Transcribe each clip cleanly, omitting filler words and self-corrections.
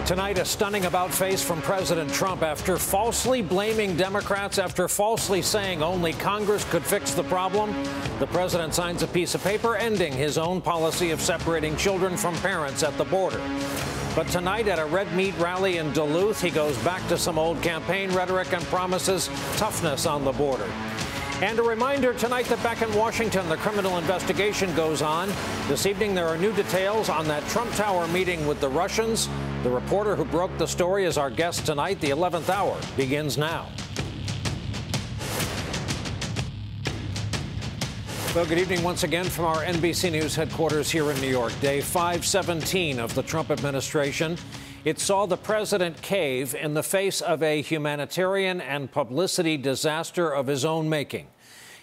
Tonight, a stunning about-face from President Trump after falsely blaming Democrats, after falsely saying only Congress could fix the problem. The president signs a piece of paper ending his own policy of separating children from parents at the border. But tonight, at a red meat rally in Duluth, he goes back to some old campaign rhetoric and promises toughness on the border. And a reminder tonight that back in Washington, the criminal investigation goes on. This evening, there are new details on that Trump Tower meeting with the Russians. The reporter who broke the story is our guest tonight. The 11th hour begins now. Well, good evening once again from our NBC News headquarters here in New York. Day 517 of the Trump administration. It saw the president cave in the face of a humanitarian and publicity disaster of his own making.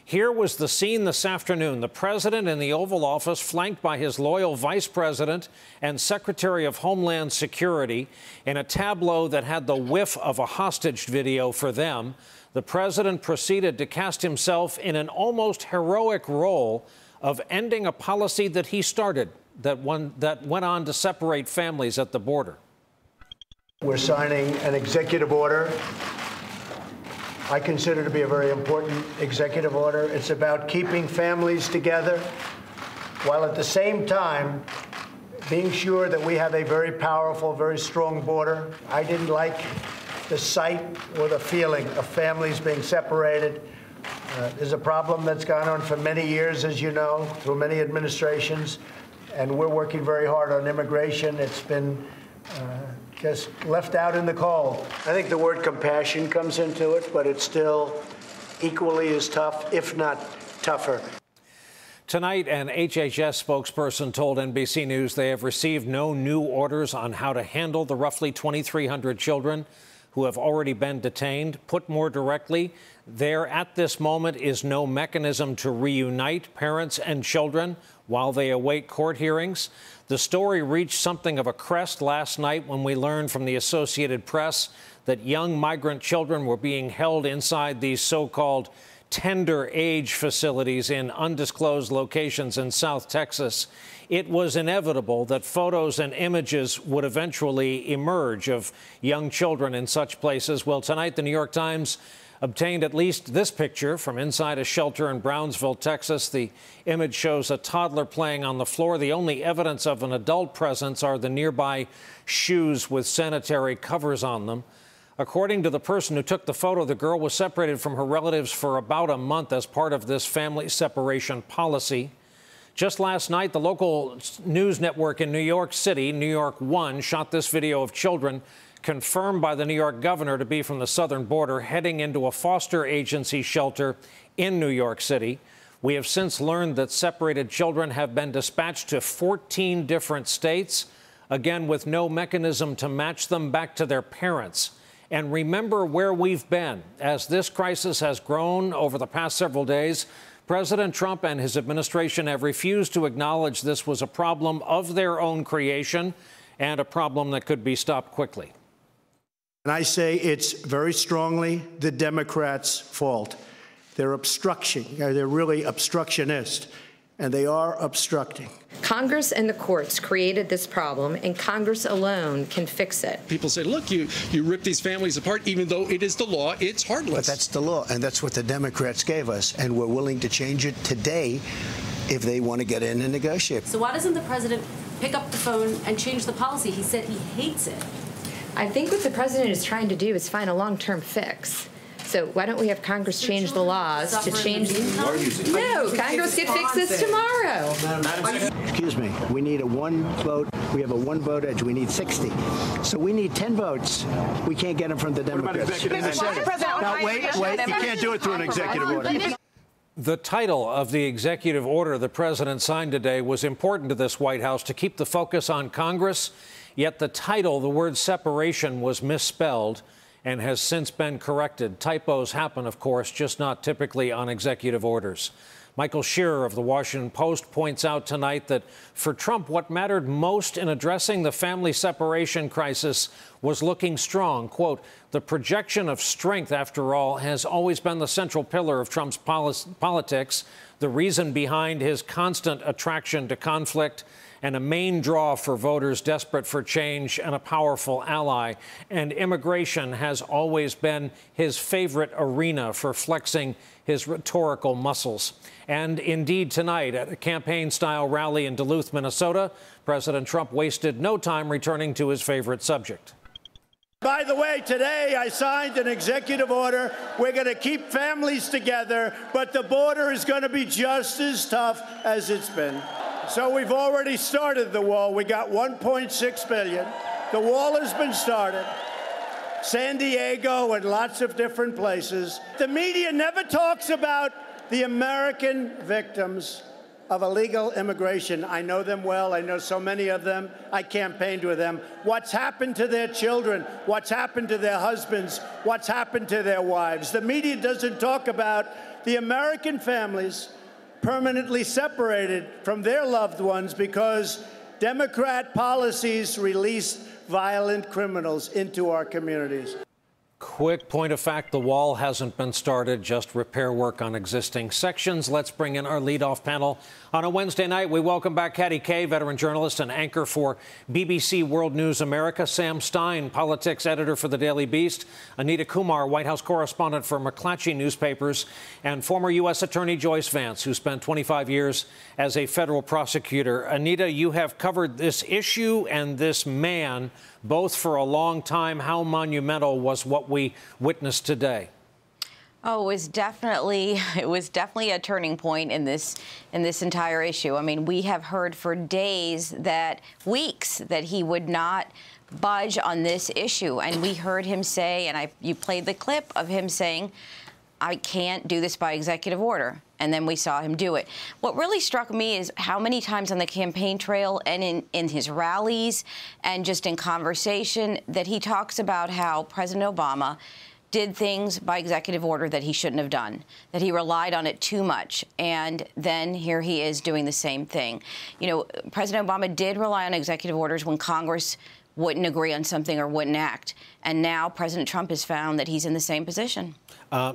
Here was the scene this afternoon. The president in the Oval Office, flanked by his loyal vice president and Secretary of Homeland Security, in a tableau that had the whiff of a hostage video for them. The president proceeded to cast himself in an almost heroic role of ending a policy that he started, that went on to separate families at the border. We're signing an executive order I consider to be a very important executive order. It's about keeping families together while at the same time being sure that we have a very powerful, very strong border. I didn't like the sight or the feeling of families being separated. There's a problem that's gone on for many years, as you know, through many administrations, and we're working very hard on immigration. It's been just left out in the cold. I think the word compassion comes into it, but it's still equally as tough, if not tougher. Tonight, an HHS spokesperson told NBC News they have received no new orders on how to handle the roughly 2,300 children who have already been detained. Put more directly, there at this moment is no mechanism to reunite parents and children while they await court hearings. The story reached something of a crest last night when we learned from the Associated Press that young migrant children were being held inside these so-called tender age facilities in undisclosed locations in South Texas. It was inevitable that photos and images would eventually emerge of young children in such places. Well, tonight, the New York Times obtained at least this picture from inside a shelter in Brownsville, Texas. The image shows a toddler playing on the floor. The only evidence of an adult presence are the nearby shoes with sanitary covers on them. According to the person who took the photo, the girl was separated from her relatives for about a month as part of this family separation policy. Just last night, the local news network in New York City, New York One, shot this video of children confirmed by the New York governor to be from the southern border, heading into a foster agency shelter in New York City. We have since learned that separated children have been dispatched to 14 different states, again with no mechanism to match them back to their parents. And remember where we've been. As this crisis has grown over the past several days, President Trump and his administration have refused to acknowledge this was a problem of their own creation and a problem that could be stopped quickly. And I say it's very strongly the Democrats' fault. They're they're really obstructionist, and they are obstructing. Congress and the courts created this problem, and Congress alone can fix it. People say, look, you rip these families apart, even though it is the law, it's heartless. But that's the law, and that's what the Democrats gave us, and we're willing to change it today if they want to get in and negotiate. So why doesn't the president pick up the phone and change the policy? He said he hates it. I think what the president is trying to do is find a long-term fix. So why don't we have Congress change the laws to change? No, Congress could fix this tomorrow. Excuse me. We need a one vote. We have a one vote edge. We need 60. So we need 10 votes. We can't get them from the Democrats. Now, wait. You can't do it through an executive order. The title of the executive order the president signed today was important to this White House to keep the focus on Congress. Yet the title, the word separation, was misspelled and has since been corrected. Typos happen, of course, just not typically on executive orders. Michael Shearer of The Washington Post points out tonight that for Trump, what mattered most in addressing the family separation crisis was looking strong. Quote, the projection of strength, after all, has always been the central pillar of Trump's politics, the reason behind his constant attraction to conflict and a main draw for voters desperate for change and a powerful ally. And immigration has always been his favorite arena for flexing his rhetorical muscles. And indeed, tonight, at a campaign-style rally in Duluth, Minnesota, President Trump wasted no time returning to his favorite subject. By the way, today I signed an executive order. We're going to keep families together, but the border is going to be just as tough as it's been. So we've already started the wall. We got $1.6 billion. The wall has been started. San Diego and lots of different places. The media never talks about the American victims of illegal immigration. I know them well. I know so many of them. I campaigned with them. What's happened to their children? What's happened to their husbands? What's happened to their wives? The media doesn't talk about the American families permanently separated from their loved ones because Democrat policies release violent criminals into our communities. Quick point of fact, the wall hasn't been started, just repair work on existing sections. Let's bring in our leadoff panel. On a Wednesday night, we welcome back Katty Kay, veteran journalist and anchor for BBC World News America, Sam Stein, politics editor for the Daily Beast, Anita Kumar, White House correspondent for McClatchy Newspapers, and former U.S. Attorney Joyce Vance, who spent 25 years as a federal prosecutor. Anita, you have covered this issue and this man both for a long time. How monumental was what we witnessed today? Oh, it was definitely a turning point in this entire issue. I mean, we have heard for weeks that he would not budge on this issue, and we heard him say, and you played the clip of him saying, I can't do this by executive order. And then we saw him do it. What really struck me is how many times on the campaign trail and in his rallies and just in conversation that he talks about how President Obama did things by executive order that he shouldn't have done, that he relied on it too much. And then here he is doing the same thing. You know, President Obama did rely on executive orders when Congress wouldn't agree on something or wouldn't act. And now President Trump has found that he's in the same position.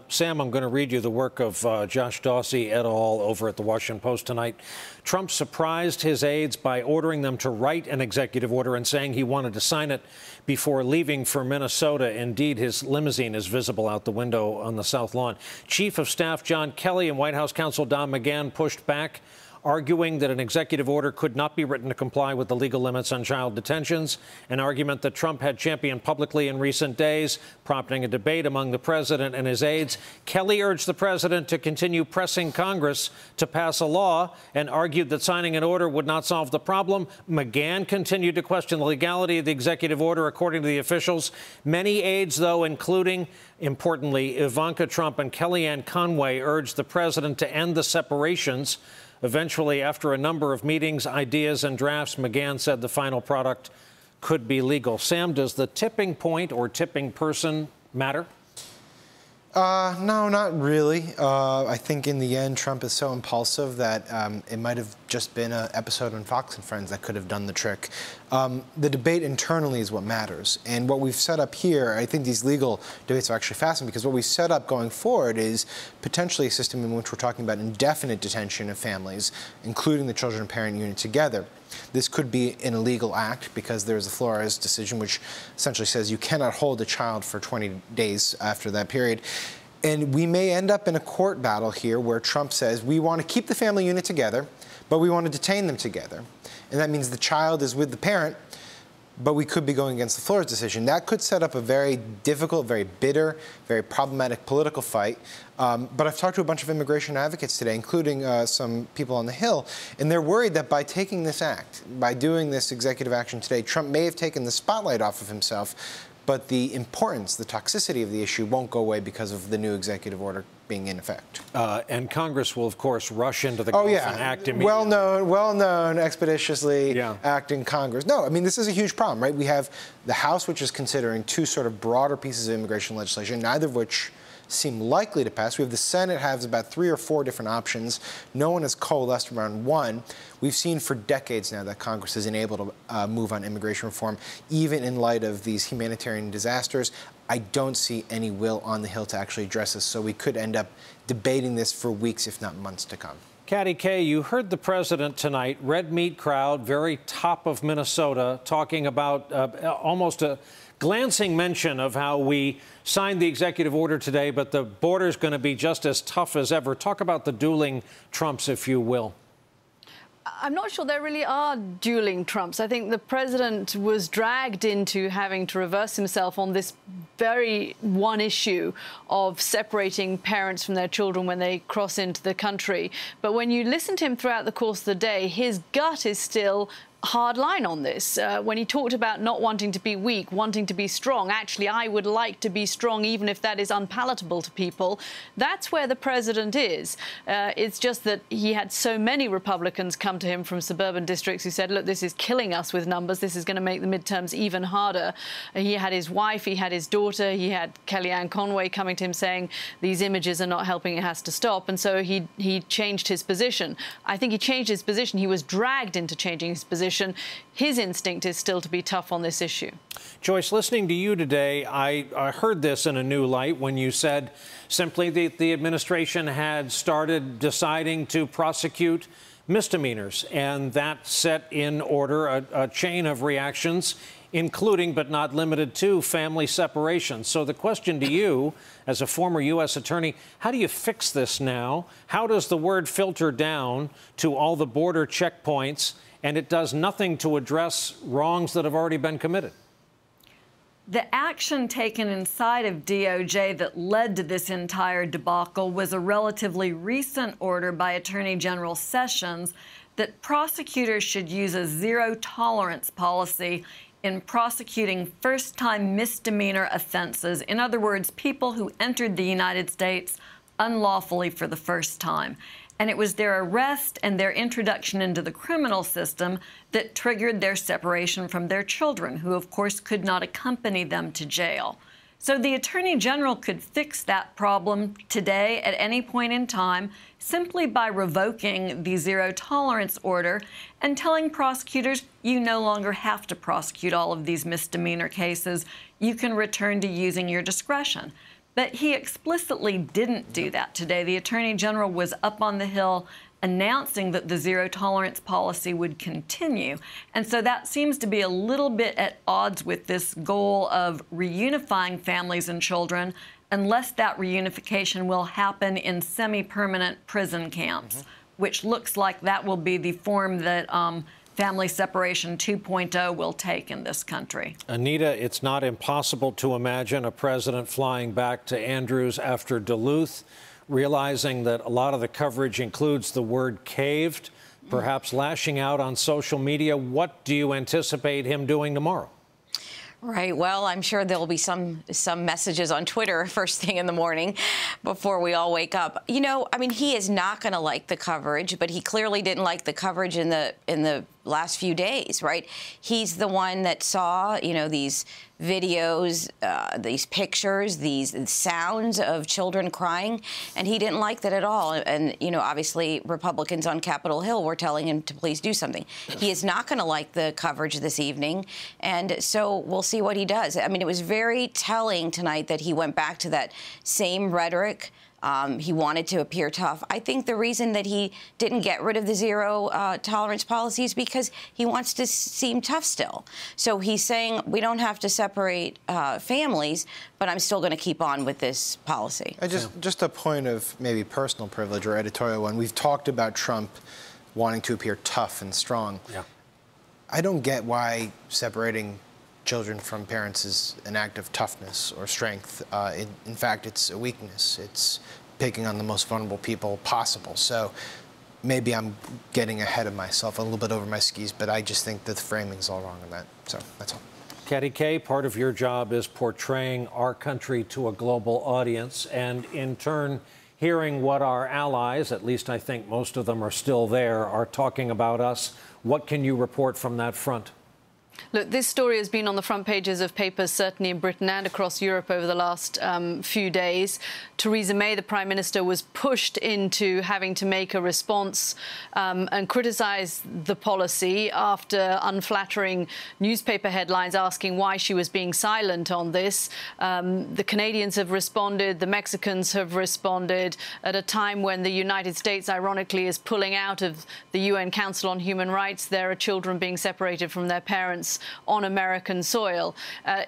Sam, I'm going to read you the work of Josh Dawsey et al. Over at the Washington Post tonight. Trump surprised his aides by ordering them to write an executive order and saying he wanted to sign it before leaving for Minnesota. Indeed, his limousine is visible out the window on the South Lawn. Chief of Staff John Kelly and White House counsel Don McGahn pushed back, arguing that an executive order could not be written to comply with the legal limits on child detentions, an argument that Trump had championed publicly in recent days, prompting a debate among the president and his aides. Kelly urged the president to continue pressing Congress to pass a law and argued that signing an order would not solve the problem. McGahn continued to question the legality of the executive order, according to the officials. Many aides, though, including, importantly, Ivanka Trump and Kellyanne Conway, urged the president to end the separations. Eventually, after a number of meetings, ideas, and drafts, McGahn said the final product could be legal. Sam, does the tipping point or tipping person matter? No, not really. I think in the end, Trump is so impulsive that it might have just been an episode on Fox and Friends that could have done the trick. The debate internally is what matters. And what we've set up here, I think these legal debates are actually fascinating because what we set up going forward is potentially a system in which we're talking about indefinite detention of families, including the children and parent unit together. This could be an illegal act because there's a Flores decision which essentially says you cannot hold a child for 20 days after that period. And we may end up in a court battle here where Trump says we want to keep the family unit together, but we want to detain them together. And that means the child is with the parent, but we could be going against the Flores decision. That could set up a very difficult, very bitter, very problematic political fight. But I've talked to a bunch of immigration advocates today, including some people on the Hill, and they're worried that by taking this act, by doing this executive action today, Trump may have taken the spotlight off of himself, but the importance, the toxicity of the issue won't go away because of the new executive order being in effect. And Congress will, of course, rush into the Gulf and act immediately. Well-known, expeditiously acting Congress. No, I mean, this is a huge problem, right? We have the House, which is considering two sort of broader pieces of immigration legislation, neither of which seem likely to pass. We have the Senate has about 3 or 4 different options. No one has coalesced around one. We've seen for decades now that Congress is unable to move on immigration reform, even in light of these humanitarian disasters. I don't see any will on the Hill to actually address this, so we could end up debating this for weeks, if not months to come. Katty Kay, you heard the president tonight, red meat crowd, very top of Minnesota, talking about almost a glancing mention of how we signed the executive order today, but the border's going to be just as tough as ever. Talk about the dueling Trumps, if you will. I'm not sure there really are dueling Trumps. I think the president was dragged into having to reverse himself on this very one issue of separating parents from their children when they cross into the country. But when you listen to him throughout the course of the day, his gut is still hard line on this. When he talked about not wanting to be weak, wanting to be strong, actually, I would like to be strong even if that is unpalatable to people. That's where the president is. It's just that he had so many Republicans come to him from suburban districts who said, look, this is killing us with numbers. This is going to make the midterms even harder. He had his wife, he had his daughter, he had Kellyanne Conway coming to him saying these images are not helping, it has to stop. And so he changed his position. I think he changed his position. He was dragged into changing his position. His instinct is still to be tough on this issue. Joyce, listening to you today, I heard this in a new light when you said simply that the administration had started deciding to prosecute misdemeanors, and that set in order a chain of reactions, including but not limited to family separation. So the question to you, as a former U.S. attorney, how do you fix this now? How does the word filter down to all the border checkpoints, and it does nothing to address wrongs that have already been committed? The action taken inside of DOJ that led to this entire debacle was a relatively recent order by Attorney General Sessions that prosecutors should use a zero-tolerance policy in prosecuting first-time misdemeanor offenses. In other words, people who entered the United States unlawfully for the first time. And it was their arrest and their introduction into the criminal system that triggered their separation from their children, who, of course, could not accompany them to jail. So the Attorney General could fix that problem today at any point in time simply by revoking the zero-tolerance order and telling prosecutors, you no longer have to prosecute all of these misdemeanor cases. You can return to using your discretion. But he explicitly didn't do that today. The Attorney General was up on the Hill announcing that the zero-tolerance policy would continue. And so that seems to be a little bit at odds with this goal of reunifying families and children, unless that reunification will happen in semi-permanent prison camps, which looks like that will be the form that Family Separation 2.0 will take in this country. Anita, it's not impossible to imagine a president flying back to Andrews after Duluth, realizing that a lot of the coverage includes the word caved, perhaps lashing out on social media. What do you anticipate him doing tomorrow? Right. Well, I'm sure there'll be some messages on Twitter first thing in the morning before we all wake up. You know, I mean, he is not going to like the coverage, but he clearly didn't like the coverage in the last few days, right? He's the one that saw, you know, these videos, these pictures, these sounds of children crying, and he didn't like that at all. And, you know, obviously Republicans on Capitol Hill were telling him to please do something. He is not going to like the coverage this evening, and so we'll see what he does. I mean, it was very telling tonight that he went back to that same rhetoric. He wanted to appear tough. I think the reason that he didn't get rid of the zero-tolerance policy is because he wants to seem tough still. So he's saying we don't have to separate families, but I'm still going to keep on with this policy. Just a point of maybe personal privilege or editorial one. We've talked about Trump wanting to appear tough and strong. Yeah. I don't get why separating children from parents is an act of toughness or strength. In fact, it's a weakness. It's picking on the most vulnerable people possible. So maybe I'm getting ahead of myself, a little bit over my skis, but I just think that the framing's all wrong on that. So that's all. Katty Kay, part of your job is portraying our country to a global audience, and in turn, hearing what our allies, at least I think most of them are still there, are talking about us. What can you report from that front? Look, this story has been on the front pages of papers, certainly in Britain and across Europe over the last few days. Theresa May, the Prime Minister, was pushed into having to make a response and criticise the policy after unflattering newspaper headlines asking why she was being silent on this. The Canadians have responded, the Mexicans have responded at a time when the United States, ironically, is pulling out of the UN Council on Human Rights. There are children being separated from their parents on American soil.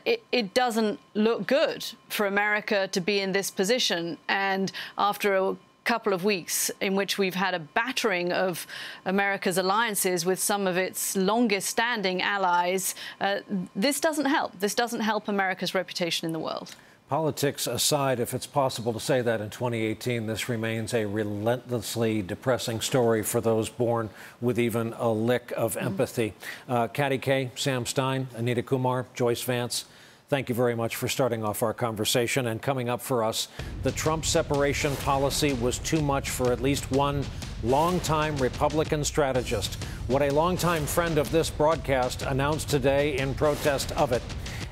It doesn't look good for America to be in this position. And after a couple of weeks in which we've had a battering of America's alliances with some of its longest-standing allies, this doesn't help. This doesn't help America's reputation in the world. Politics aside, if it's possible to say that in 2018, this remains a relentlessly depressing story for those born with even a lick of empathy. Katty Kay, Sam Stein, Anita Kumar, Joyce Vance, thank you very much for starting off our conversation. And coming up for us, the Trump separation policy was too much for at least one longtime Republican strategist. What a longtime friend of this broadcast announced today in protest of it.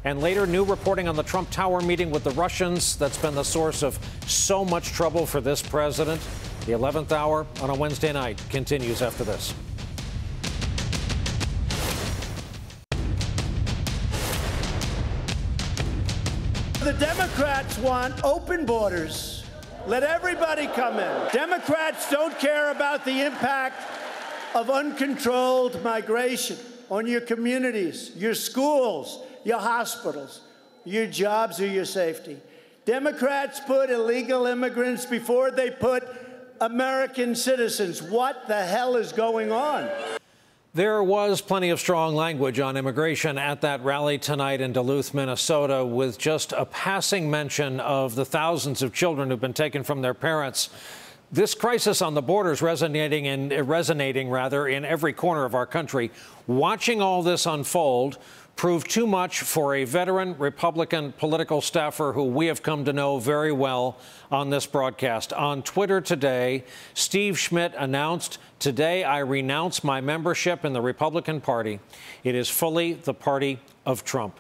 And later, new reporting on the Trump Tower meeting with the Russians that's been the source of so much trouble for this president. The 11th hour on a Wednesday night continues after this. The Democrats want open borders. Let everybody come in. Democrats don't care about the impact of uncontrolled migration on your communities, your schools, your hospitals, your jobs, or your safety. Democrats put illegal immigrants before they put American citizens. What the hell is going on? There was plenty of strong language on immigration at that rally tonight in Duluth, Minnesota, with just a passing mention of the thousands of children who've been taken from their parents. This crisis on the border is resonating in every corner of our country. Watching all this unfold proved too much for a veteran Republican political staffer who we have come to know very well on this broadcast. On Twitter today, Steve Schmidt announced, "Today I renounce my membership in the Republican Party. It is fully the party of Trump."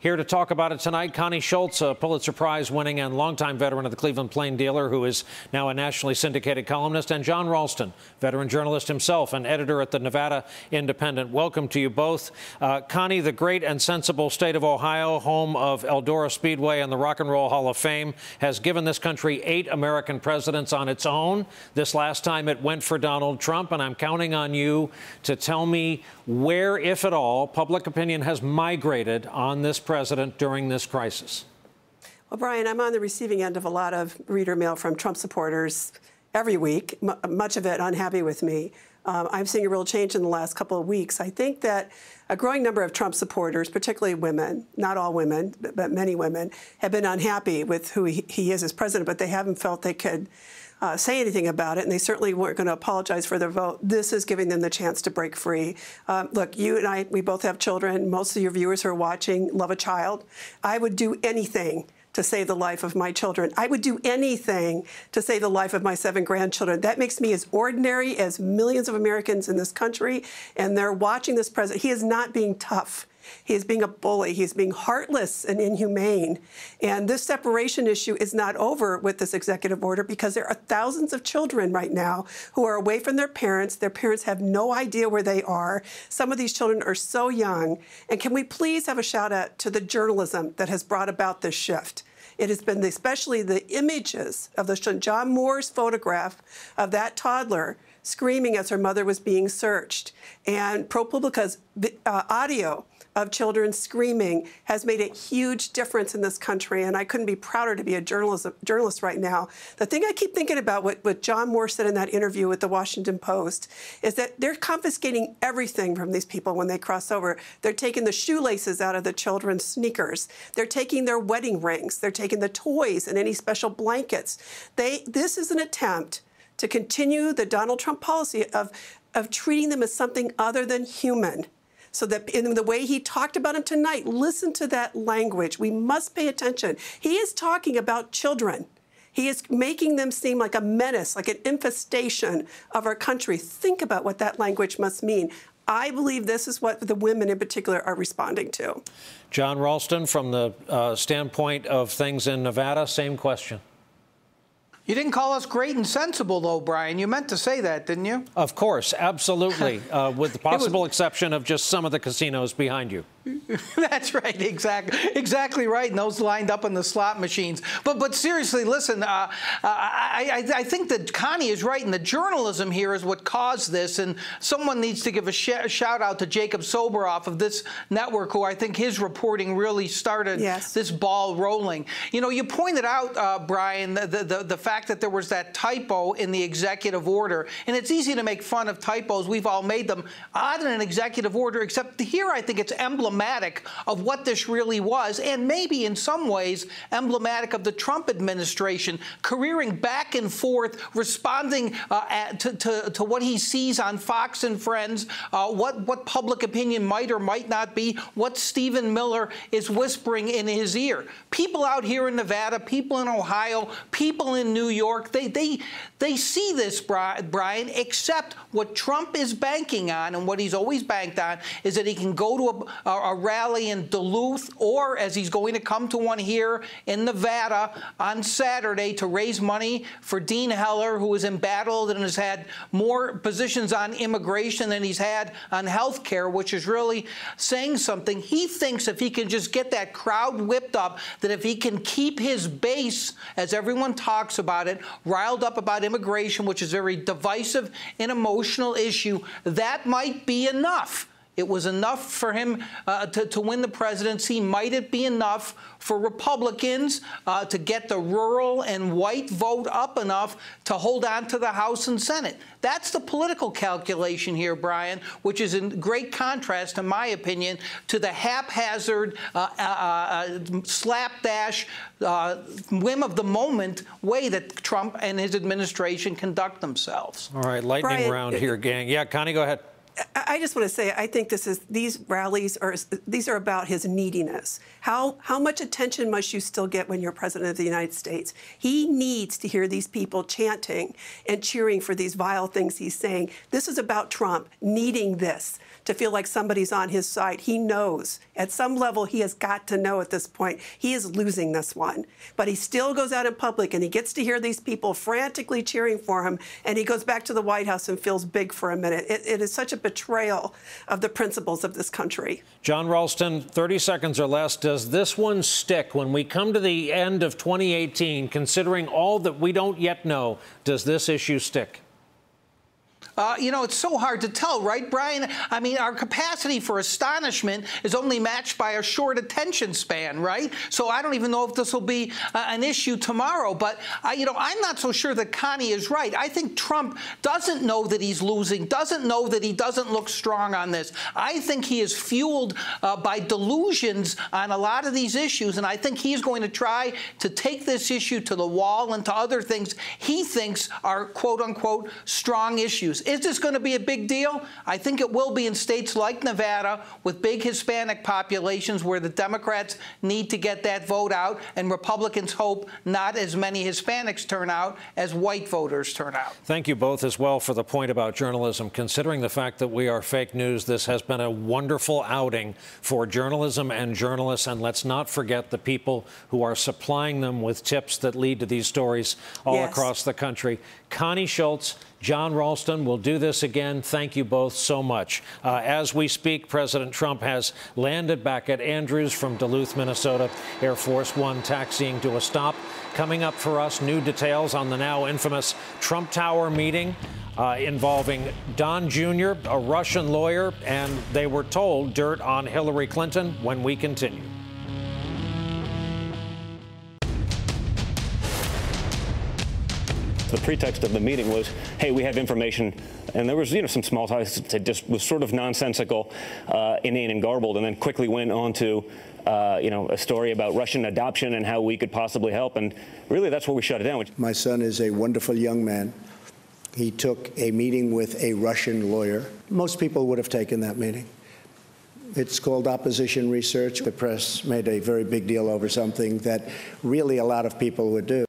Here to talk about it tonight, Connie Schultz, a Pulitzer Prize-winning and longtime veteran of the Cleveland Plain Dealer, who is now a nationally syndicated columnist, and John Ralston, veteran journalist himself and editor at the Nevada Independent. Welcome to you both. Connie, the great and sensible state of Ohio, home of Eldora Speedway and the Rock and Roll Hall of Fame, has given this country 8 American presidents on its own. This last time it went for Donald Trump, and I'm counting on you to tell me where, if at all, public opinion has migrated on this president during this crisis. Well, Brian, I'm on the receiving end of a lot of reader mail from Trump supporters every week, much of it unhappy with me. I'm seeing a real change in the last couple of weeks. I think that a growing number of Trump supporters, particularly women, not all women, but many women, have been unhappy with who he is as president, but they haven't felt they could say anything about it, and they certainly weren't going to apologize for their vote. This is giving them the chance to break free. Look, you and I, we both have children. Most of your viewers who are watching love a child. I would do anything to save the life of my children. I would do anything to save the life of my 7 grandchildren. That makes me as ordinary as millions of Americans in this country, and they're watching this president. He is not being tough. He is being a bully. He's being heartless and inhumane. And this separation issue is not over with this executive order, because there are thousands of children right now who are away from their parents. Their parents have no idea where they are. Some of these children are so young. And can we please have a shout out to the journalism that has brought about this shift? It has been especially the images of John Moore's photograph of that toddler screaming as her mother was being searched, and ProPublica's audio of children screaming has made a huge difference in this country, and I couldn't be prouder to be a journalist right now. The thing I keep thinking about, what John Moore said in that interview with the Washington Post, is that they're confiscating everything from these people when they cross over. They're taking the shoelaces out of the children's sneakers. They're taking their wedding rings. They're taking the toys and any special blankets. This is an attempt to continue the Donald Trump policy of treating them as something other than human. So that in the way he talked about him tonight, listen to that language. We must pay attention. He is talking about children. He is making them seem like a menace, like an infestation of our country. Think about what that language must mean. I believe this is what the women in particular are responding to. John Ralston, from the standpoint of things in Nevada, same question. You didn't call us great and sensible, though, Brian. You meant to say that, didn't you? Of course, absolutely, with the possible exception of just some of the casinos behind you. That's right, exactly right, and those lined up in the slot machines. But seriously, listen, I think that Connie is right, and the journalism here is what caused this, and someone needs to give a shout out to Jacob Soboroff of this network, who I think his reporting really started this ball rolling. You know, you pointed out, Brian, the fact that there was that typo in the executive order, and it's easy to make fun of typos. We've all made them odd in an executive order, except here I think it's emblematic of what this really was, and maybe in some ways emblematic of the Trump administration, careering back and forth, responding to what he sees on Fox and Friends, what public opinion might or might not be, what Stephen Miller is whispering in his ear. People out here in Nevada, people in Ohio, people in New York, they see this, Brian, except what Trump is banking on, and what he's always banked on, is that he can go to a rally in Duluth, or as he's going to come to one here in Nevada on Saturday to raise money for Dean Heller, who is embattled and has had more positions on immigration than he's had on health care, which is really saying something. He thinks if he can just get that crowd whipped up, that if he can keep his base, as everyone talks about it, riled up about immigration, which is a very divisive and emotional issue, that might be enough. It was enough for him to win the presidency. Might it be enough for Republicans to get the rural and white vote up enough to hold on to the House and Senate? That's the political calculation here, Brian, which is in great contrast, in my opinion, to the haphazard, slapdash, whim of the moment way that Trump and his administration conduct themselves. All right, lightning round here, gang. Yeah, Connie, go ahead. I just want to say, I think these rallies are about his neediness. How much attention must you still get when you're president of the United States? He needs to hear these people chanting and cheering for these vile things he's saying. This is about Trump needing this to feel like somebody's on his side. He knows. At some level, he has got to know at this point he is losing this one. But he still goes out in public, and he gets to hear these people frantically cheering for him, and he goes back to the White House and feels big for a minute. It is such a betrayal of the principles of this country. John Ralston, 30 seconds or less. Does this one stick when we come to the end of 2018, considering all that we don't yet know? Does this issue stick? You know, it's so hard to tell, right, Brian? I mean, our capacity for astonishment is only matched by a short attention span, right? So I don't even know if this will be an issue tomorrow. But, you know, I'm not so sure that Connie is right. I think Trump doesn't know that he's losing, doesn't know that he doesn't look strong on this. I think he is fueled by delusions on a lot of these issues, and I think he's going to try to take this issue to the wall and to other things he thinks are, quote-unquote, strong issues. Is this going to be a big deal? I think it will be in states like Nevada with big Hispanic populations where the Democrats need to get that vote out, and Republicans hope not as many Hispanics turn out as white voters turn out. Thank you both as well for the point about journalism. Considering the fact that we are fake news, this has been a wonderful outing for journalism and journalists, and let's not forget the people who are supplying them with tips that lead to these stories all across the country. Connie Schultz, John Ralston, will do this again. Thank you both so much. As we speak, President Trump has landed back at Andrews from Duluth, Minnesota. Air Force One taxiing to a stop. Coming up for us, new details on the now infamous Trump Tower meeting involving Don Jr., a Russian lawyer, and they were told dirt on Hillary Clinton when we continue. The pretext of the meeting was, hey, we have information, and there was, some small talk that just was sort of nonsensical, inane and garbled, and then quickly went on to, a story about Russian adoption and how we could possibly help, and really that's where we shut it down. My son is a wonderful young man. He took a meeting with a Russian lawyer. Most people would have taken that meeting. It's called opposition research. The press made a very big deal over something that really a lot of people would do.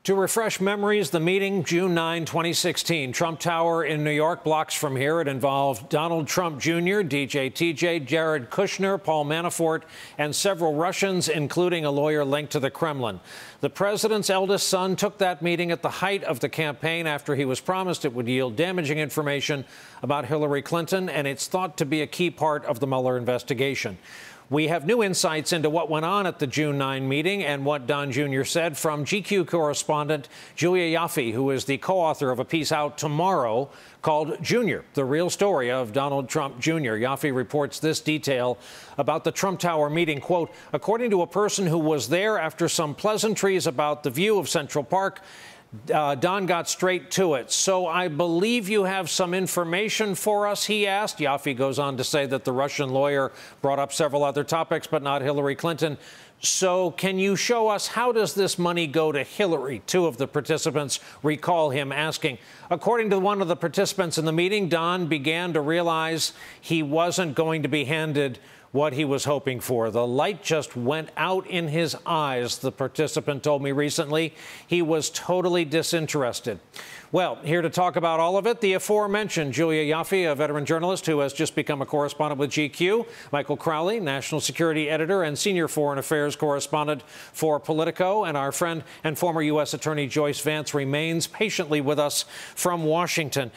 To refresh memories, the meeting, June 9, 2016, Trump Tower in New York, blocks from here. It involved Donald Trump Jr., DJ TJ, Jared Kushner, Paul Manafort, and several Russians, including a lawyer linked to the Kremlin. The president's eldest son took that meeting at the height of the campaign after he was promised it would yield damaging information about Hillary Clinton, and it's thought to be a key part of the Mueller investigation. We have new insights into what went on at the June 9 meeting and what Don Jr. said from GQ correspondent Julia Yaffe, who is the co-author of a piece out tomorrow called Junior, the real story of Donald Trump Jr. Yaffe reports this detail about the Trump Tower meeting. Quote, according to a person who was there after some pleasantries about the view of Central Park, Don got straight to it. So I believe you have some information for us, he asked. Yaffe goes on to say that the Russian lawyer brought up several other topics, but not Hillary Clinton. So can you show us how does this money go to Hillary? Two of the participants recall him asking. According to one of the participants in the meeting, Don began to realize he wasn't going to be handed what he was hoping for. The light just went out in his eyes, the participant told me recently. He was totally disinterested. Well, here to talk about all of it, the aforementioned Julia Yaffe, a veteran journalist who has just become a correspondent with GQ, Michael Crowley, national security editor and senior foreign affairs correspondent for Politico, and our friend and former U.S. Attorney Joyce Vance remains patiently with us from Washington.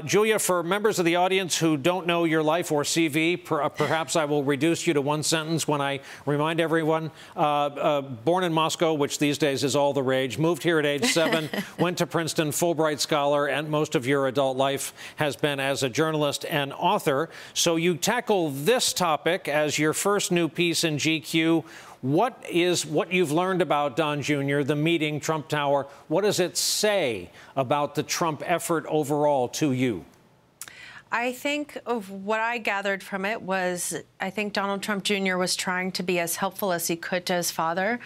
Julia, for members of the audience who don't know your life or CV, perhaps I will reduce you to one sentence when I remind everyone. Born in Moscow, which these days is all the rage, moved here at age 7, went to Princeton, Fulbright scholar, and most of your adult life has been as a journalist and author. So you tackle this topic as your first new piece in GQ. What you've learned about Don Jr., the meeting, Trump Tower? What does it say about the Trump effort overall to you? I think of what I gathered from it was I think Donald Trump Jr. was trying to be as helpful as he could to his father,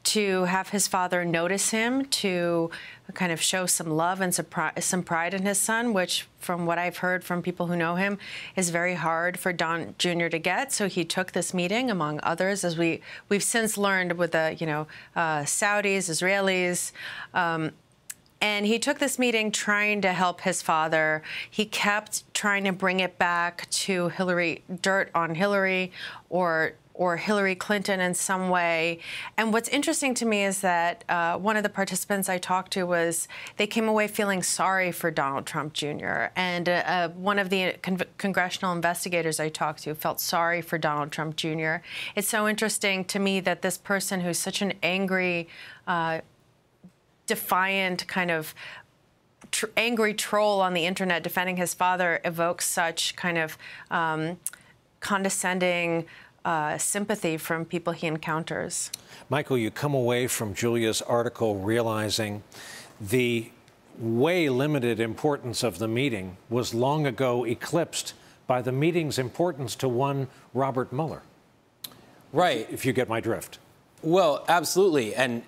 to have his father notice him, to kind of show some love and some pride in his son, which, from what I've heard from people who know him, is very hard for Don Jr. to get. So he took this meeting, among others, as we've since learned with the Saudis, Israelis. And he took this meeting trying to help his father. He kept trying to bring it back to dirt on Hillary or Hillary Clinton in some way. And what's interesting to me is that one of the participants I talked to they came away feeling sorry for Donald Trump Jr. And one of the congressional investigators I talked to felt sorry for Donald Trump Jr. It's so interesting to me that this person who's such an angry, defiant kind of angry troll on the internet defending his father evokes such kind of condescending sympathy from people he encounters. Michael, you come away from Julia's article realizing the way limited importance of the meeting was long ago eclipsed by the meeting's importance to one Robert Mueller. Right. If you get my drift. Well, absolutely. And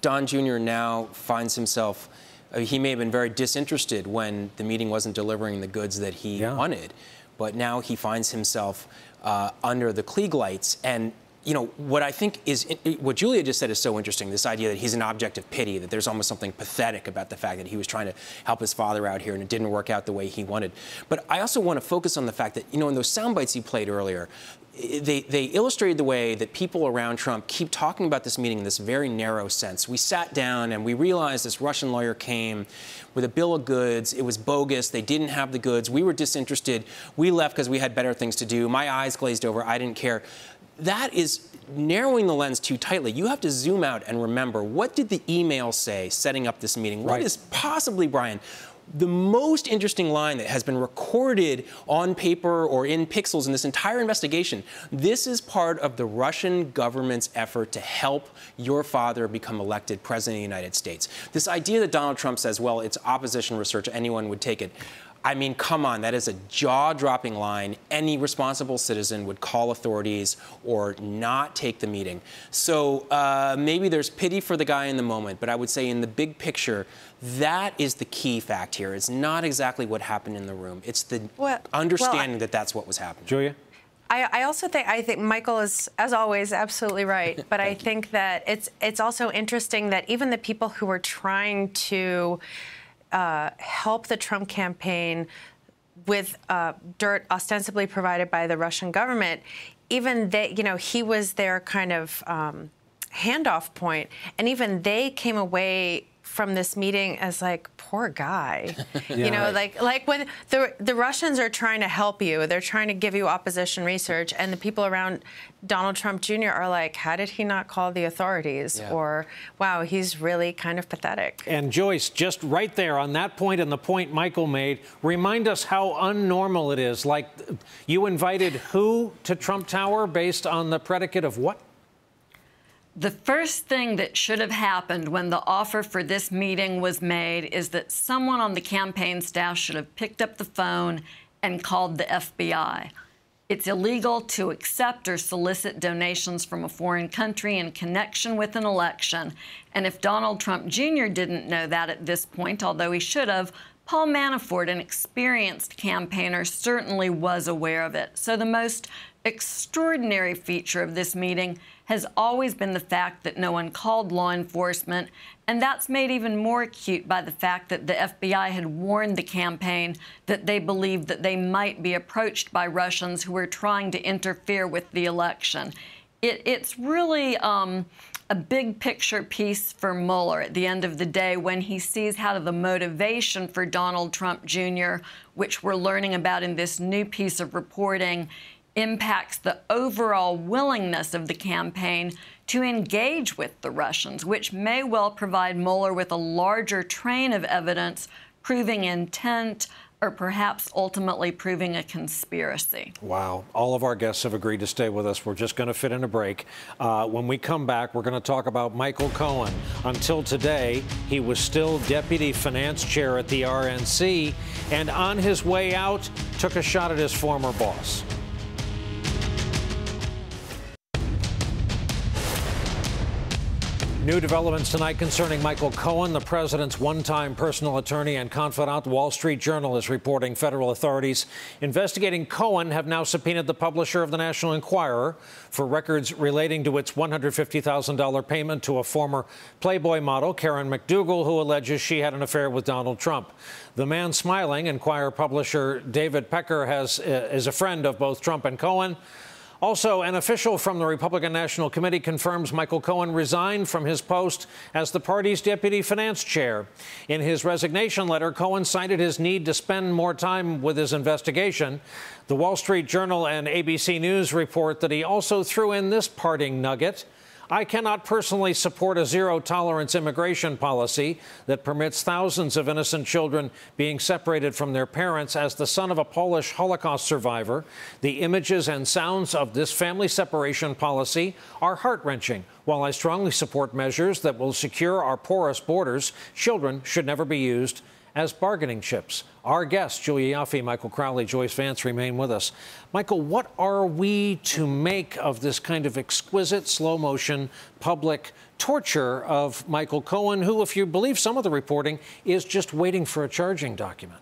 Don Jr. now finds himself, he may have been very disinterested when the meeting wasn't delivering the goods that he wanted, but now he finds himself under the Klieg lights. And, what I think is, what Julia just said is so interesting, this idea that he's an object of pity, that there's almost something pathetic about the fact that he was trying to help his father out here and it didn't work out the way he wanted. But I also want to focus on the fact that, in those sound bites you played earlier, they illustrated the way that people around Trump keep talking about this meeting in this very narrow sense. We sat down and we realized this Russian lawyer came with a bill of goods. It was bogus. They didn't have the goods. We were disinterested. We left because we had better things to do. My eyes glazed over. I didn't care. That is narrowing the lens too tightly. You have to zoom out and remember, what did the email say setting up this meeting? What is possibly, Brian, the most interesting line that has been recorded on paper or in pixels in this entire investigation? This is part of the Russian government's effort to help your father become elected president of the United States. This idea that Donald Trump says, well, it's opposition research, anyone would take it. I mean, come on, that is a jaw-dropping line. Any responsible citizen would call authorities or not take the meeting. So maybe there's pity for the guy in the moment, but I would say in the big picture, that is the key fact here. It's not exactly what happened in the room. It's the understanding that that's what was happening. Julia? I also think Michael is, as always, absolutely right. But I think that it's also interesting that even the people who were trying to help the Trump campaign with dirt ostensibly provided by the Russian government, even they, he was their kind of handoff point, and even they came away from this meeting as like, poor guy. Yeah, right. like when the Russians are trying to help you, they're trying to give you opposition research, and the people around Donald Trump Jr. are like, how did he not call the authorities? Yeah. Or, wow, he's really kind of pathetic. And Joyce, just right there on that point and the point Michael made, remind us how unnormal it is. Like, you invited who to Trump Tower based on the predicate of what? The first thing that should have happened when the offer for this meeting was made is that someone on the campaign staff should have picked up the phone and called the FBI. It's illegal to accept or solicit donations from a foreign country in connection with an election. And if Donald Trump Jr. didn't know that at this point, although he should have, Paul Manafort, an experienced campaigner, certainly was aware of it. So the most extraordinary feature of this meeting has always been the fact that no one called law enforcement, and that's made even more acute by the fact that the FBI had warned the campaign that they believed that they might be approached by Russians who were trying to interfere with the election. It's really a big picture piece for Mueller at the end of the day when he sees how the motivation for Donald Trump Jr., which we're learning about in this new piece of reporting, impacts the overall willingness of the campaign to engage with the Russians, which may well provide Mueller with a larger train of evidence proving intent or perhaps ultimately proving a conspiracy. Wow. All of our guests have agreed to stay with us. We're just going to fit in a break. When we come back, we're going to talk about Michael Cohen. Until today, he was still Deputy Finance Chair at the RNC, and on his way out, took a shot at his former boss. New developments tonight concerning Michael Cohen, the president's one-time personal attorney and confidant. The Wall Street Journal is reporting federal authorities investigating Cohen have now subpoenaed the publisher of the National Enquirer for records relating to its $150,000 payment to a former Playboy model, Karen McDougal, who alleges she had an affair with Donald Trump. The man smiling, Enquirer publisher David Pecker, is a friend of both Trump and Cohen. Also, an official from the Republican National Committee confirms Michael Cohen resigned from his post as the party's deputy finance chair. In his resignation letter, Cohen cited his need to spend more time with his investigation. The Wall Street Journal and ABC News report that he also threw in this parting nugget: I cannot personally support a zero-tolerance immigration policy that permits thousands of innocent children being separated from their parents. As the son of a Polish Holocaust survivor, the images and sounds of this family separation policy are heart-wrenching. While I strongly support measures that will secure our porous borders, children should never be used as bargaining chips. Our guests, Julia Ioffe, Michael Crowley, Joyce Vance, remain with us. Michael, what are we to make of this kind of exquisite, slow-motion public torture of Michael Cohen, who, if you believe some of the reporting, is just waiting for a charging document?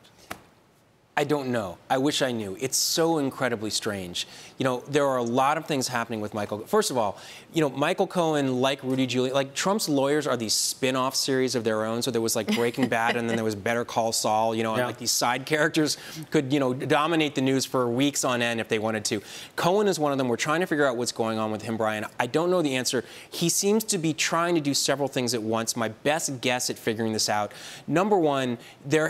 I don't know. I wish I knew. It's so incredibly strange. You know, there are a lot of things happening with Michael. First of all, you know, Michael Cohen, like Rudy Giuliani, like Trump's lawyers are these spin-off series of their own. So there was like Breaking Bad, and then there was Better Call Saul, you know, and like these side characters could, you know, dominate the news for weeks on end if they wanted to. Cohen is one of them. We're trying to figure out what's going on with him, Brian. I don't know the answer. He seems to be trying to do several things at once. My best guess at figuring this out: number one,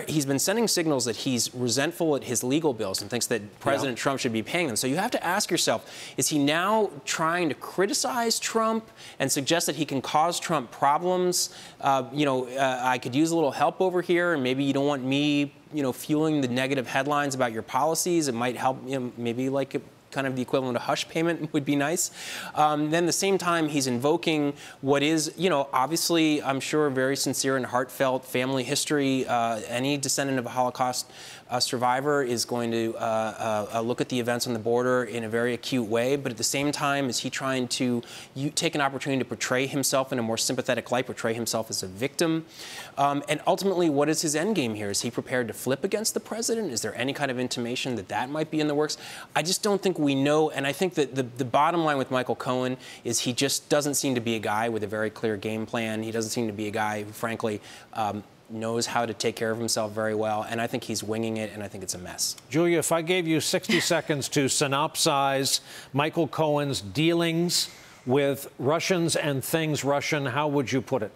he's been sending signals that he's resentful at his legal bills and thinks that President Trump should be paying them. So you have to ask yourself, is he now trying to criticize Trump and suggest that he can cause Trump problems? I could use a little help over here, and maybe you don't want me, fueling the negative headlines about your policies. It might help, maybe like kind of the equivalent of hush payment would be nice. Then at the same time, he's invoking what is, obviously, I'm sure, very sincere and heartfelt family history. Any descendant of a Holocaust survivor is going to look at the events on the border in a very acute way. But at the same time, is he trying to take an opportunity to portray himself in a more sympathetic light, portray himself as a victim? And ultimately, what is his end game here? Is he prepared to flip against the president? Is there any kind of intimation that that might be in the works? I just don't think we know, and I think that the bottom line with Michael Cohen is he just doesn't seem to be a guy with a very clear game plan. He doesn't seem to be a guy who, frankly, knows how to take care of himself very well, and I think he's winging it, and I think it's a mess. Julia, if I gave you 60 seconds to synopsize Michael Cohen's dealings with Russians and things Russian, how would you put it?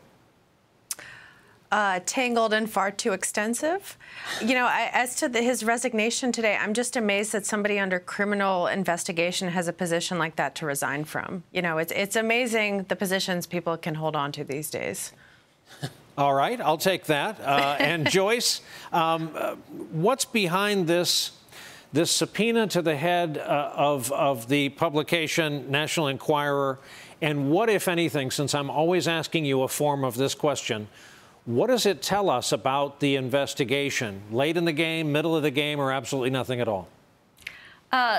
Tangled and far too extensive. You know, as to his resignation today, I'm just amazed that somebody under criminal investigation has a position like that to resign from. You know, it's amazing the positions people can hold on to these days. All right, I'll take that. And Joyce, what's behind this subpoena to the head of the publication National Enquirer, and what, if anything, since I'm always asking you a form of this question, what does it tell us about the investigation? Late in the game, middle of the game, or absolutely nothing at all?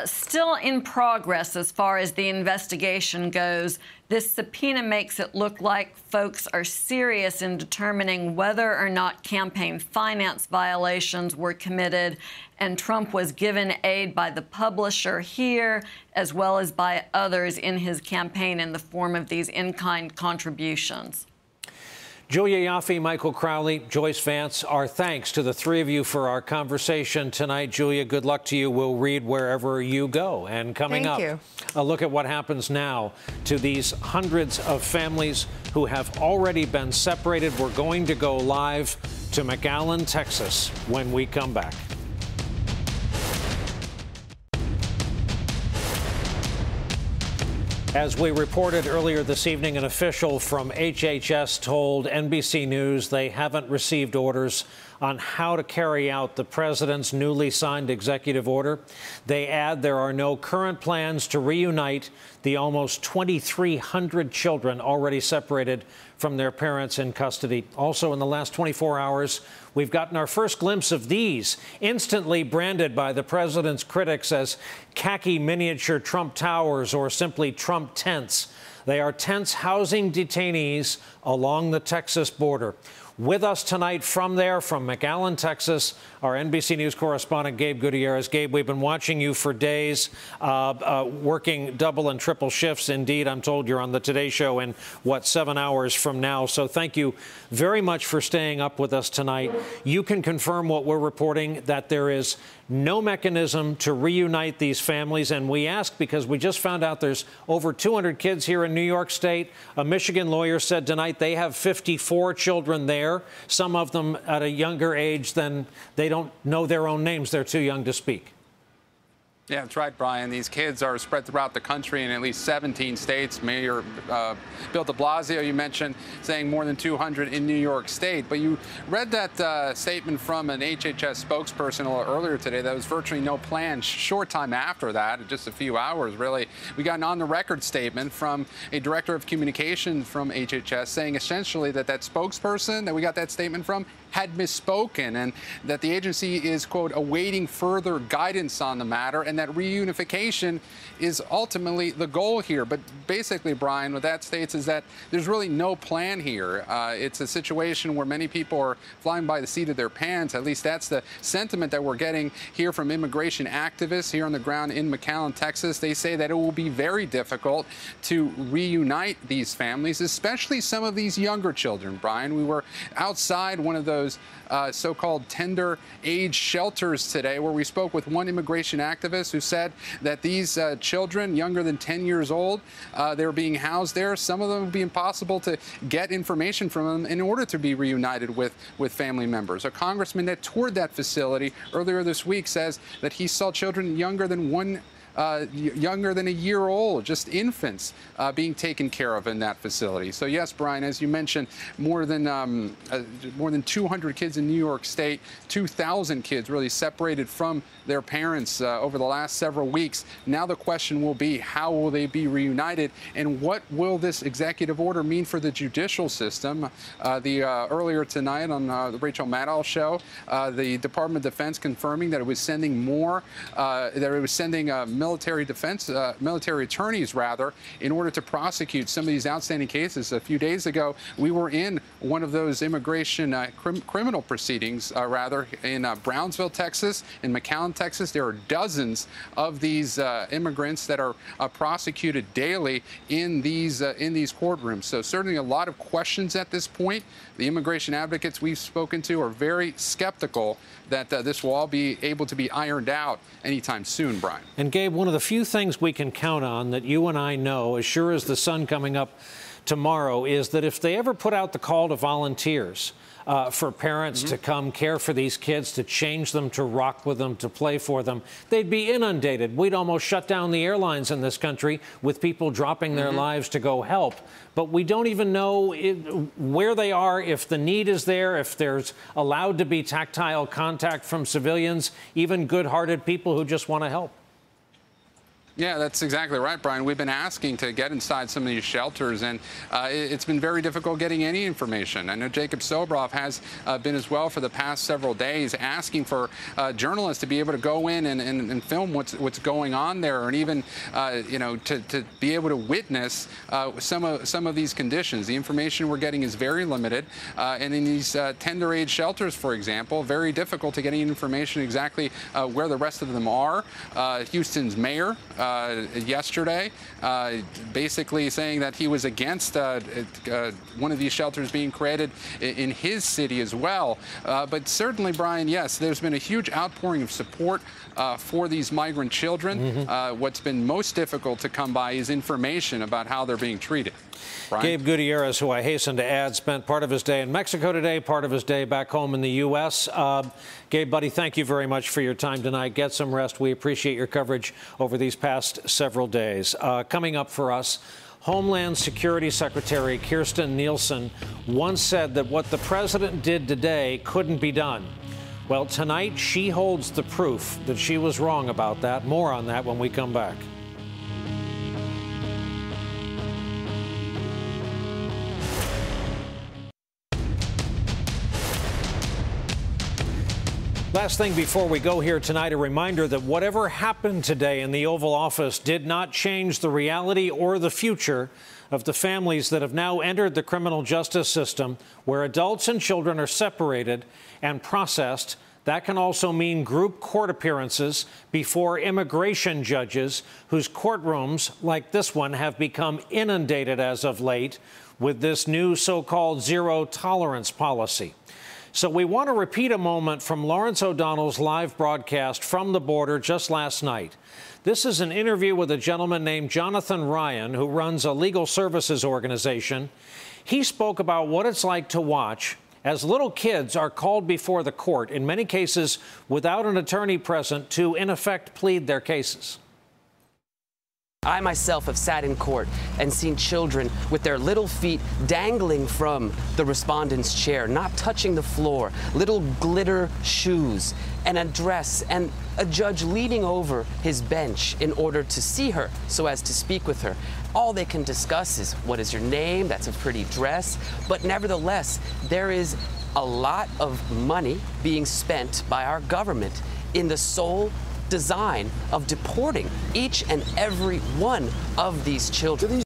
Still in progress as far as the investigation goes. This subpoena makes it look like folks are serious in determining whether or not campaign finance violations were committed, and Trump was given aid by the publisher here as well as by others in his campaign in the form of these in-kind contributions. Julia Ioffe, Michael Crowley, Joyce Vance, our thanks to the three of you for our conversation tonight. Julia, good luck to you. We'll read wherever you go. And coming up, a look at what happens now to these hundreds of families who have already been separated. We're going to go live to McAllen, Texas, when we come back. As we reported earlier this evening, an official from HHS told NBC News they haven't received orders on how to carry out the president's newly signed executive order. They add there are no current plans to reunite the almost 2,300 children already separated from their parents in custody. Also, in the last 24 hours, we've gotten our first glimpse of these, instantly branded by the president's critics as khaki miniature Trump towers or simply Trump tents. They are tents housing detainees along the Texas border. With us tonight from there, from McAllen, Texas, our NBC News correspondent, Gabe Gutierrez. Gabe, we've been watching you for days, working double and triple shifts. Indeed, I'm told you're on the Today Show in, 7 hours from now. So thank you very much for staying up with us tonight. You can confirm what we're reporting, that there is no mechanism to reunite these families. And we ask because we just found out there's over 200 kids here in New York State. A Michigan lawyer said tonight they have 54 children there, some of them at a younger age than they don't know their own names. They're too young to speak. Yeah, that's right, Brian. These kids are spread throughout the country in at least 17 states. Mayor Bill de Blasio, you mentioned, saying more than 200 in New York State. But you read that statement from an HHS spokesperson a little earlier today. That was virtually no plan. Short time after that, just a few hours, really, we got an on-the-record statement from a director of communication from HHS saying essentially that spokesperson that we got that statement from had misspoken and that the agency is, quote, awaiting further guidance on the matter and that reunification is ultimately the goal here. But basically, Brian, what that states is that there's really no plan here. It's a situation where many people are flying by the seat of their pants. At least that's the sentiment that we're getting here from immigration activists here on the ground in McAllen, Texas. They say that it will be very difficult to reunite these families, especially some of these younger children, Brian. We were outside one of those so-called tender age shelters today where we spoke with one immigration activist who said that these children younger than 10 years old, they were being housed there. Some of them would be impossible to get information from them in order to be reunited with family members. A congressman that toured that facility earlier this week says that he saw children younger than a year old, just infants, being taken care of in that facility. So yes, Brian, as you mentioned, more than 200 kids in New York State, 2,000 kids really separated from their parents over the last several weeks. Now the question will be, how will they be reunited, and what will this executive order mean for the judicial system? Earlier tonight on the Rachel Maddow show, the Department of Defense confirming that it was sending more, military military attorneys, rather, in order to prosecute some of these outstanding cases. A few days ago, we were in one of those immigration criminal proceedings, in Brownsville, Texas, in McAllen, Texas. There are dozens of these immigrants that are prosecuted daily in these courtrooms. So certainly a lot of questions at this point. The immigration advocates we've spoken to are very skeptical that this will all be able to be ironed out anytime soon, Brian. And Gabe, one of the few things we can count on that you and I know, as sure as the sun coming up tomorrow, is that if they ever put out the call to volunteers for parents to come care for these kids, to change them, to rock with them, to play for them, they'd be inundated. We'd almost shut down the airlines in this country with people dropping their lives to go help. But we don't even know where they are, if the need is there, if there's allowed to be tactile contact from civilians, even good-hearted people who just want to help. Yeah, that's exactly right, Brian. We've been asking to get inside some of these shelters, and it's been very difficult getting any information. I know Jacob Sobroff has been as well for the past several days, asking for journalists to be able to go in and film what's going on there, and even to be able to witness some of these conditions. The information we're getting is very limited, and in these tender age shelters, for example, very difficult to get any information exactly where the rest of them are. Houston's mayor yesterday, basically saying that he was against one of these shelters being created in his city as well. But certainly, Brian, yes, there's been a huge outpouring of support for these migrant children. What's been most difficult to come by is information about how they're being treated. Brian? Gabe Gutierrez, who I hasten to add, spent part of his day in Mexico today, part of his day back home in the U.S. Gabe, buddy, thank you very much for your time tonight. Get some rest. We appreciate your coverage over these past several days. Coming up for us, Homeland Security Secretary Kirstjen Nielsen once said that what the president did today couldn't be done. Well, tonight she holds the proof that she was wrong about that. More on that when we come back. Last thing before we go here tonight, a reminder that whatever happened today in the Oval Office did not change the reality or the future of the families that have now entered the criminal justice system, where adults and children are separated and processed. That can also mean group court appearances before immigration judges, whose courtrooms, like this one, have become inundated as of late with this new so-called zero tolerance policy. So we want to repeat a moment from Lawrence O'Donnell's live broadcast from the border just last night. This is an interview with a gentleman named Jonathan Ryan, who runs a legal services organization. He spoke about what it's like to watch as little kids are called before the court, in many cases without an attorney present, to, in effect, plead their cases. I myself have sat in court and seen children with their little feet dangling from the respondent's chair, not touching the floor, little glitter shoes and a dress, and a judge leaning over his bench in order to see her so as to speak with her. All they can discuss is, what is your name? That's a pretty dress. But nevertheless, there is a lot of money being spent by our government in the sole design of deporting each and every one of these children.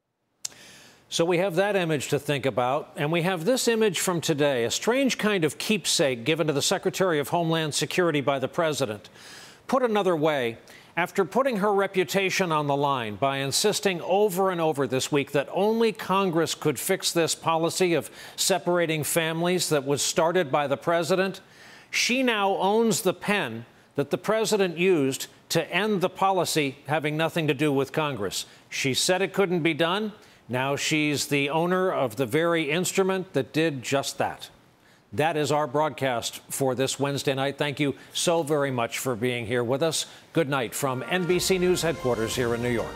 So we have that image to think about, and we have this image from today, a strange kind of keepsake given to the Secretary of Homeland Security by the president. Put another way, after putting her reputation on the line by insisting over and over this week that only Congress could fix this policy of separating families that was started by the president, she now owns the pen that the president used to end the policy having nothing to do with Congress. She said it couldn't be done. Now she's the owner of the very instrument that did just that. That is our broadcast for this Wednesday night. Thank you so very much for being here with us. Good night from NBC News headquarters here in New York.